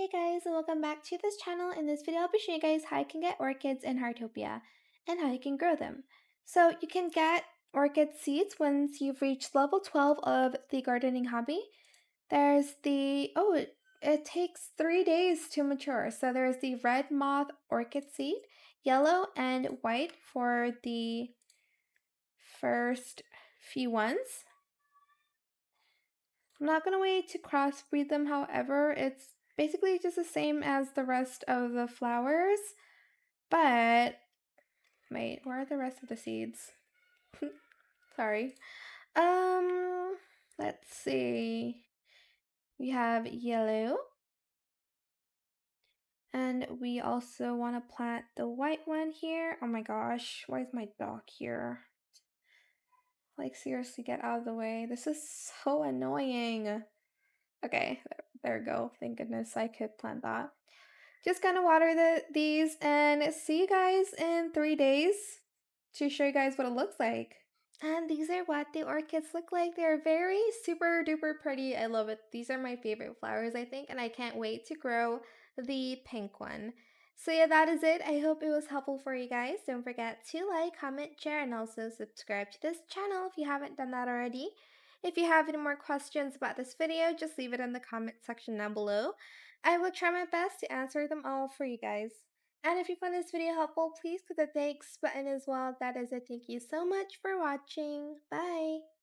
Hey guys, and welcome back to this channel. In this video, I'll be showing you guys how you can get orchids in Heartopia and how you can grow them. So you can get orchid seeds once you've reached level 12 of the gardening hobby. There's it takes 3 days to mature. So there's the red moth orchid seed, yellow and white for the first few ones. I'm not going to wait to crossbreed them, however, it's basically just the same as the rest of the flowers, but wait, where are the rest of the seeds? Sorry. Let's see. We have yellow, and we also want to plant the white one here. Oh my gosh, why is my dog here? Like, seriously, get out of the way. This is so annoying. Okay, there we go. Thank goodness I could plant that. Just gonna water these and see you guys in 3 days to show you guys what it looks like. And these are what the orchids look like. They're very super duper pretty. I love it. These are my favorite flowers, I think, and I can't wait to grow the pink one. So yeah, that is it. I hope it was helpful for you guys. Don't forget to like, comment, share, and also subscribe to this channel if you haven't done that already. If you have any more questions about this video, just leave it in the comment section down below. I will try my best to answer them all for you guys. And if you found this video helpful, please click the thanks button as well. That is it. Thank you so much for watching. Bye!